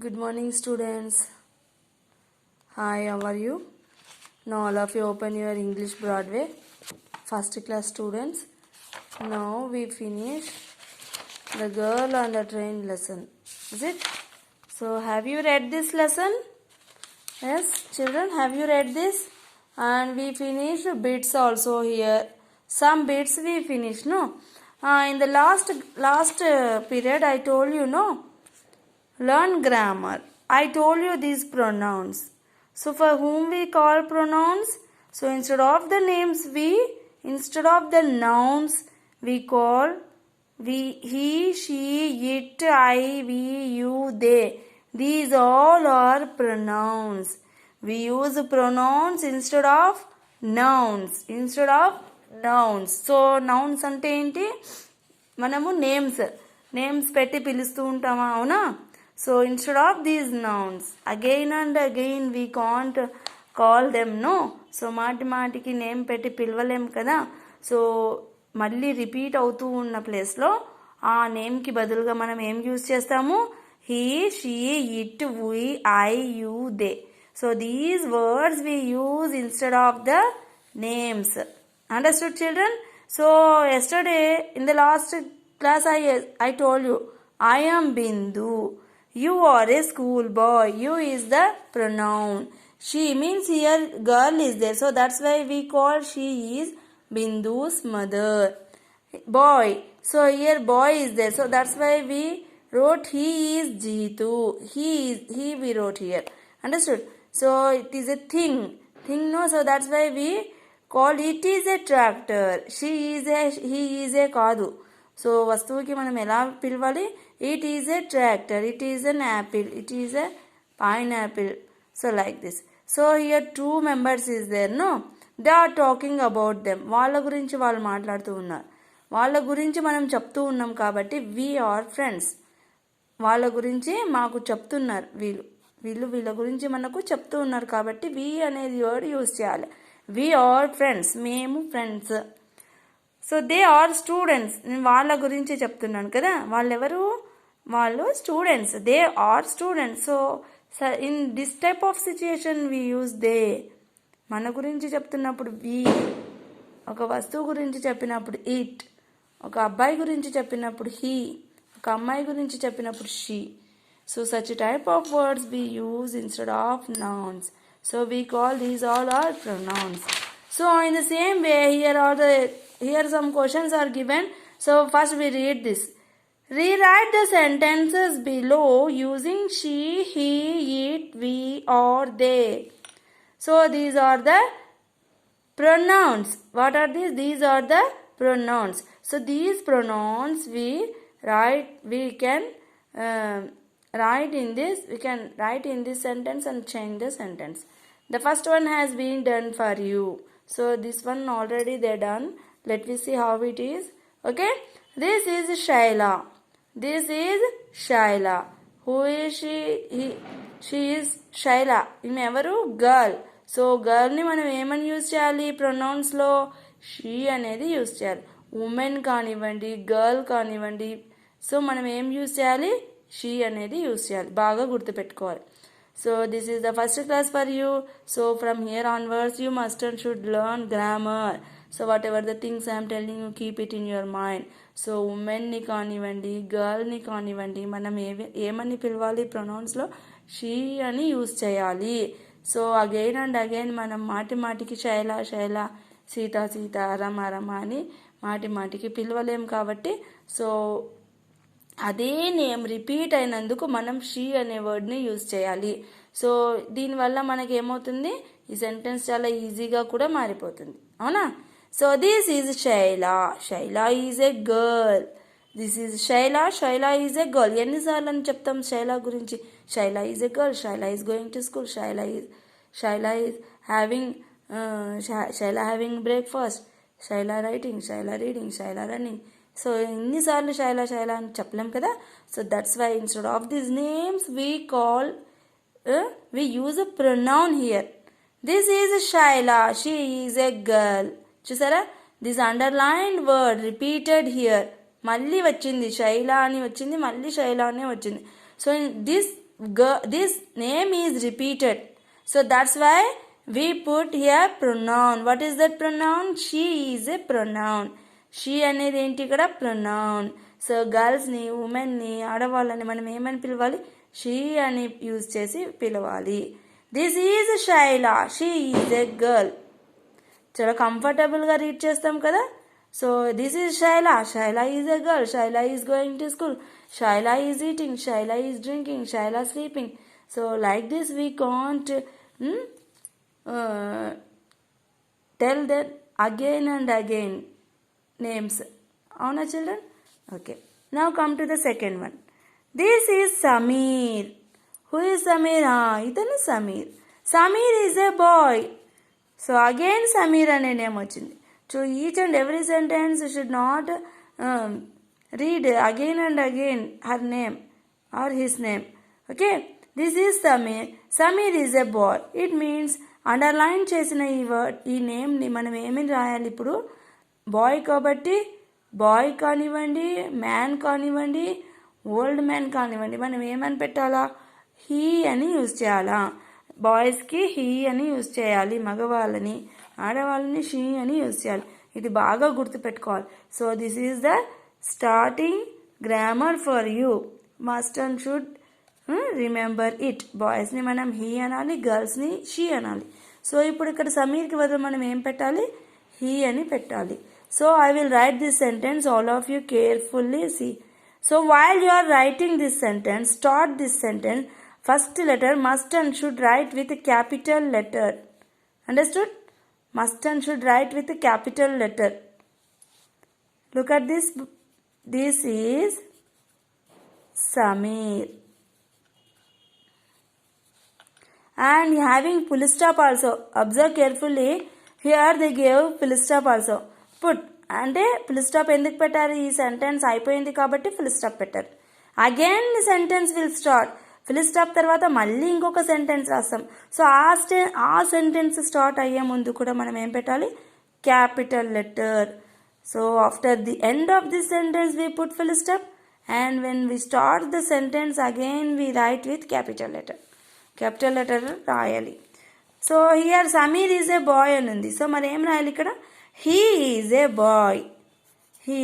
Good morning, students. Hi, how are you? Now, all of you open your English Broadway, first class students. Now, we finish the girl on the train lesson. Is it? So, have you read this lesson? Yes, children, have you read this? And we finished bits also here. Some bits we finished, no? In the last period, I told you, no? Learn grammar. I told you these pronouns. So for whom we call pronouns? So instead of the nouns, we call he, she, it, I, we, you, they. These all are pronouns. We use pronouns instead of nouns. So nouns అంటే ఏంటి? మనము names పెట్టి పిలుస్తూ ఉంటామా, అవునా? So instead of these nouns, again and again we can't call them, no? So మాటికి name పెట్టి పిలవలేం కదా. సో మళ్ళీ రిపీట్ అవుతూ ఉన్న ప్లేస్లో ఆ నేమ్కి బదులుగా మనం ఏం యూజ్ చేస్తాము? He, she, it, we, I, you, they. So these words we use instead of the names. Understood, children? So yesterday in the last class I told you, I am Bindu. You are a school boy. You is the pronoun. She means here girl is there. So that's why we call she is Bindu's mother. Boy. So here boy is there. So that's why we wrote he is Jitu. He we wrote here. Understood? So it is a thing. No? So that's why we call it is a tractor. He is a కాదు. So వస్తువుకి మనం ఎలా పిలవాలి? It is a tractor, it is an apple, it is a pineapple. So like this. So here 2 members is there, no? They are talking about them. వాళ్ళ గురించి వాళ్ళు మాట్లాడుతూ ఉన్నారు. వాళ్ళ గురించి మనం చెప్తూ ఉన్నాం కాబట్టి వీ ఆర్ ఫ్రెండ్స్. వాళ్ళ గురించి మాకు చెప్తున్నారు వీళ్ళ గురించి మనకు చెప్తూ ఉన్నారు కాబట్టి వీ అనేది వర్డ్ యూజ్ చేయాలి. వీ ఆర్ ఫ్రెండ్స్, మేము friends. So they are students. నేను వాళ్ళ గురించి చెప్తున్నాను కదా. వాళ్ళు students. They are students. So in this type of situation we use they. మన గురించి చెప్తున్నప్పుడు వీ, ఒక వస్తువు గురించి చెప్పినప్పుడు ఇట్, ఒక అబ్బాయి గురించి చెప్పినప్పుడు హీ, ఒక అమ్మాయి గురించి చెప్పినప్పుడు she. So such type of words we use instead of nouns. So we call these all are pronouns. So in the same way, here some questions are given. So first we read this. Rewrite the sentences below using she, he, it, we or they. So these are the pronouns. What are these? These are the pronouns. So these pronouns we can write in this sentence and change the sentence. The first one has been done for you. So this one already they done. Let me see how it is. Okay. This is Shaila. Who is she? She is Shaila. ఈమె ఎవరు? Girl. So గర్ల్ని మనం ఏమని use చేయాలి? ప్రొనౌన్స్లో she అనేది use చేయాలి. Women కానివ్వండి, girl కానివ్వండి. So మనం ఏం యూజ్ చేయాలి? షీ అనేది యూజ్ చేయాలి. బాగా గుర్తుపెట్టుకోవాలి. So this is the first class for you. So from here onwards you must and should learn grammar. So whatever the things I am telling you, keep it in your mind. So women-ని కానివ్వండి, గర్ల్ని కానివ్వండి, మనం ఏమని పిలవాలి? ప్రొనౌన్స్లో she అని use చేయాలి. So again and again మనం మాటికి శైల, సీత, రమ అని మాటికి పిలవలేం కాబట్టి సో అదే నేమ్ రిపీట్ అయినందుకు మనం షీ అనే వర్డ్ని యూజ్ చేయాలి. సో దీనివల్ల మనకి ఏమవుతుంది? ఈ సెంటెన్స్ చాలా ఈజీగా కూడా మారిపోతుంది, అవునా? So this is Shaila is a girl. This is Shaila is a girl. ఎన్నిసార్లు అని చెప్తాం శైల గురించి? Shaila is a girl, Shaila is going to school, Shaila is having breakfast, Shaila writing, Shaila reading, Shaila running. So ఎన్నిసార్లు శైల అని చెప్పలేం కదా. So that's why instead of these names we use a pronoun here. This is Shaila. She is a girl. చూసారా? This underlined word repeated here. మళ్ళీ వచ్చింది శైల అని వచ్చింది, మళ్ళీ శైల అనే వచ్చింది. So this this name is repeated. So that's why we put here pronoun. What is that pronoun? She is a pronoun. She అనేది ఏంటి ఇక్కడ pronoun. సో గర్ల్స్ని ఉమెన్ని ఆడవాళ్ళని మనం ఏమని పిలవాలి? షీ అని యూజ్ చేసి పిలవాలి. This is Shaila, she is a girl. చాలా కంఫర్టబుల్గా రీడ్ చేస్తాం కదా. So this is Shaila, Shaila is a girl, Shaila is going to school, Shaila is eating, Shaila is drinking, Shaila sleeping. So like this we can't tell that again and again names. Avuna children? Okay. Now come to the second one. This is Samir. Who is Samir? Idanu Samir. Samir is a boy. So again Samir ane name ochindi. So each and every sentence you should not read again and again her name or his name. Okay. This is Samir. Samir is a boy. It means underline చేసిన ఈ word, ఈ నేమ్ని మనం ఏమని రాయాలి ఇప్పుడు? Bye కాబట్టి bye కానివ్వండి, man కానివ్వండి, ఓల్డ్ మ్యాన్ కానివ్వండి, మనం ఏమని పెట్టాలా? హీ అని యూజ్ చేయాలా? బాయ్స్కి హీ అని యూజ్ చేయాలి, మగవాళ్ళని, ఆడవాళ్ళని షీ అని యూజ్ చేయాలి. ఇది బాగా గుర్తుపెట్టుకోవాలి. So this is the starting grammar for you. Must and should remember it. బాయ్స్ని మనం హీ అనాలి, గర్ల్స్ని షీ అనాలి. సో ఇప్పుడు ఇక్కడ సమీర్కి బదులు మనం ఏం పెట్టాలి? హీ అని పెట్టాలి. So I will write this sentence, all of you carefully see. So while you are writing this sentence, start this sentence, first letter must and should write with capital letter. Understood? Must and should write with capital letter. Look at this. This is Sameer. And having full stop also. Observe carefully. Here they gave full stop also. Put. అంటే full stop ఎందుకు పెట్టారు? ఈ sentence అయిపోయింది కాబట్టి full stop పెట్టారు. Again sentence will start. Full stop తర్వాత మళ్ళీ ఇంకొక సెంటెన్స్ రాస్తాం. సో ఆ సెంటెన్స్ స్టార్ట్ అయ్యే ముందు కూడా మనం ఏం పెట్టాలి? Capital letter. So after the end of this sentence we put full stop, and when we start the sentence again we write with capital letter. Capital letter రాయాలి. So here Sameer is a boy అని ఉంది. So మరి ఏం రాయాలి ఇక్కడ? He is a boy. He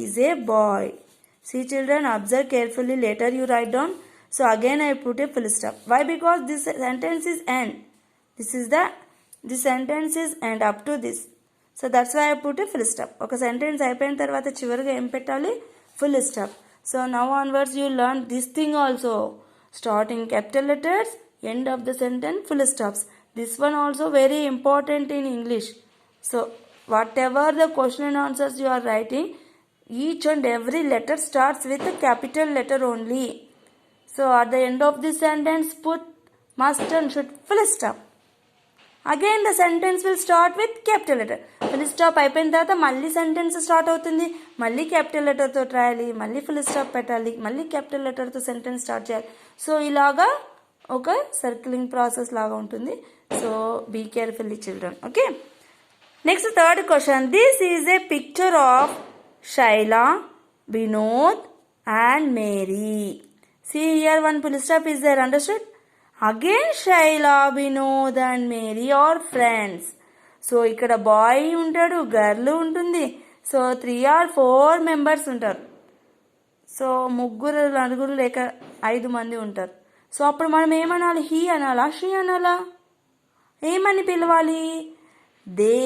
is a boy. See children, observe carefully. Later you write down. So again I put a full stop. Why? Because this sentence is end. This sentence is end up to this. So that's why I put a full stop. Okay, sentence అయిపోయిన తర్వాత చివరిగా ఏం పెట్టాలి? Full stop. So now onwards you learn this thing also. Starting capital letters, end of the sentence, full stops. This one also very important in English. So whatever the question and answers you are writing, each and every letter starts with a capital letter only. So at the end of this sentence put must and should full stop. Again the sentence will start with capital letter. Full stop అయిపోయిన తర్వాత మళ్ళీ sentence start అవుతుంది. మళ్ళీ capital లెటర్తో రాయాలి, మళ్ళీ full stop పెట్టాలి, మళ్ళీ capital లెటర్తో సెంటెన్స్ స్టార్ట్ చేయాలి. సో ఇలాగా ఒక సర్కిలింగ్ ప్రాసెస్ లాగా ఉంటుంది. So be carefully children. Okay, next third question. This is a picture of Shaila, Vinod and Mary. See here one full stop is there. Understood? Again Shaila, Vinod and Mary are friends. So ikkada boy untadu, girl untundi. So 3 or 4 members ఉంటారు. So ముగ్గురు నలుగురు లేక 5 మంది ఉంటారు. So అప్పుడు మనం ఏమనాలి? He అనాలా, షీ అనాలా? ఏమని పిలవాలి? దే.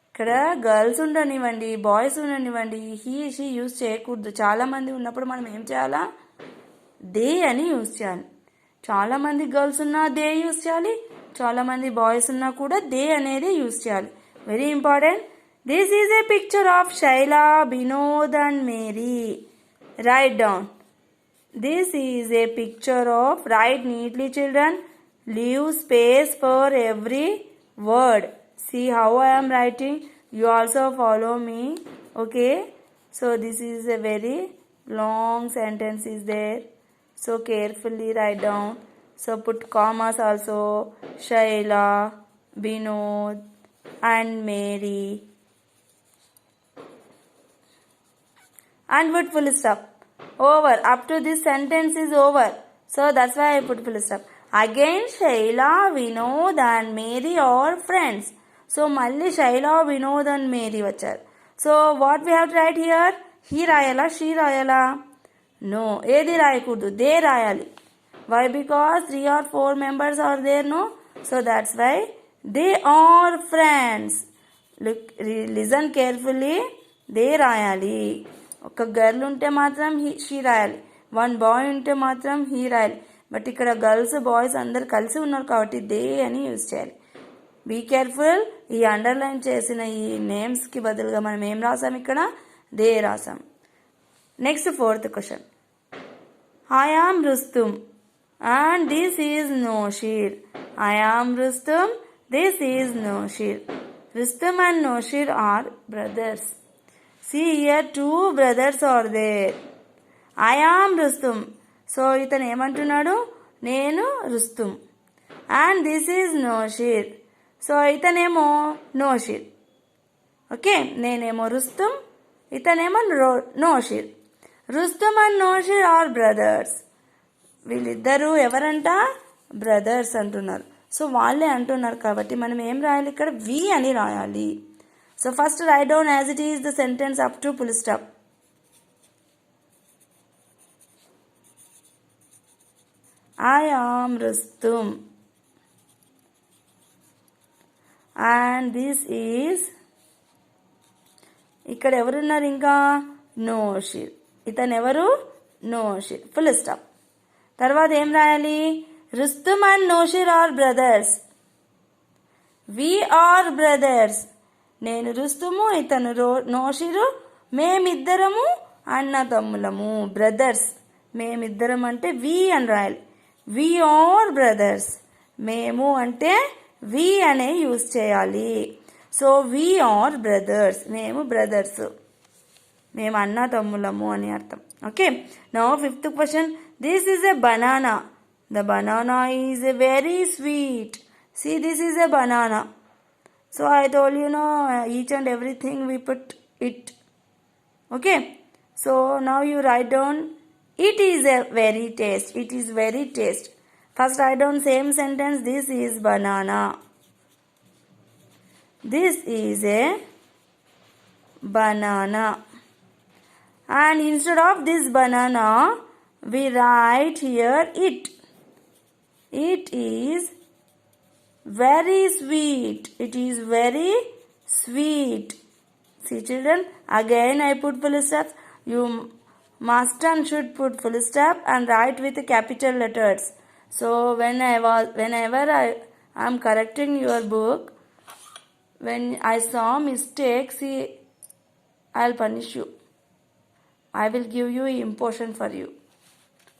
ఇక్కడ గర్ల్స్ ఉండనివ్వండి, బాయ్స్ ఉండనివ్వండి, హీ షీ యూజ్ చేయకూడదు. చాలామంది ఉన్నప్పుడు మనం ఏం చేయాలా? దే అని యూజ్ చేయాలి. చాలామంది గర్ల్స్ ఉన్నా దే యూజ్ చేయాలి, చాలామంది బాయ్స్ ఉన్నా కూడా దే అనేది యూజ్ చేయాలి. Very important. This is a picture of Shaila, Vinod and Mary. Write down. This is a picture of. Write neatly children. Leave space for every word. See how I am writing. You also follow me. Okay. So this is a very long sentence is there. So carefully write down. So put commas also. Shaila, Vinod and Mary. And put full stop. over. Up to this sentence is over. So that's why I put full stop. Again, Shaila, Vinod and Mary are friends. So, Malli, Shaila, Vinod and Mary vachar. So, what we have to write here? He rayala, she rayala. No, edi rayakudu, they rayali. Why? Because 3 or 4 members are there, no? So, that's why they are friends. Look, listen carefully. They rayali. ఒక girl ఉంటే మాత్రం she రాయాలి, 1 bye ఉంటే మాత్రం he రాయాలి. But ఇక్కడ girls boys అందరు కలిసి ఉన్నారు కాబట్టి దే అని యూజ్ చేయాలి. Be careful. ఈ అండర్లైన్ చేసిన ఈ నేమ్స్కి బదులుగా మనం ఏం రాసాం ఇక్కడ? దే రాసాం. Next 4th question. I am Rustom and this is Noshir. I am Rustom, this is Noshir. Rustom and Noshir are brothers. See here 2 brothers are there. I am Rustum. So ఇతను ఏమంటున్నాడు? నేను Rustom. And this is Noshir. So ఇతనేమో నోషిర్. ఓకే, నేనేమో రుస్తుమ్, ఇతనేమో Noshir. Rustom and Noshir are brothers. వీళ్ళిద్దరూ ఎవరంట? Brothers అంటున్నారు. So వాళ్ళే అంటున్నారు కాబట్టి మనం ఏం రాయాలి ఇక్కడ? వి అని రాయాలి. So first write down as it is the sentence up to full stop. I am Rustum and this is, ఇక్కడ ఎవరున్నారు ఇంకా? నోషిర్. ఇతను ఎవరు? నోషిర్. Full stop. తర్వాత ఏం రాయాలి? Rustom and Noshir are brothers. We are brothers. నేను రుస్తుము, ఇతను నోషిరు, మేమిద్దరము అన్నదమ్ములము, బ్రదర్స్. మేమిద్దరం అంటే వి అని రాయాలి. We are brothers. మేము అంటే వి అనే యూజ్ చేయాలి. So we are brothers. మేము బ్రదర్స్, మేము అన్నదమ్ములము అని అర్థం. Okay, now 5th question. This is a banana. The banana is a very sweet. See, this is a banana. So I told you, each and everything we put it. Okay. So now you write down, it is a very taste. It is very taste. First write down same sentence. This is banana. This is a banana. And instead of this banana, we write here it. It is very sweet. It is very sweet. See children, again I put full stop. You must and should put full stop and write with capital letters. So whenever I am correcting your book, when I saw mistake, see, I'll punish you. I will give you portion for you.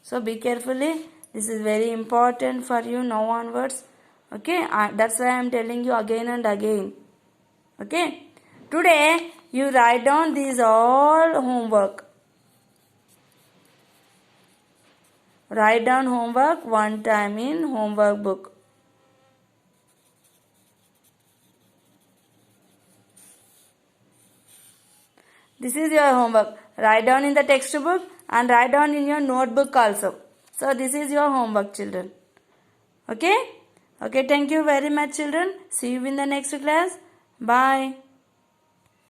So be carefully. This is very important for you now onwards. Okay, that's why I am telling you again and again. Okay, today you write down these all homework. Write down homework 1 time in homework book. This is your homework. Write down in the textbook and write down in your notebook also. So this is your homework, children. Okay. Okay, thank you very much, children. See you in the next class. Bye.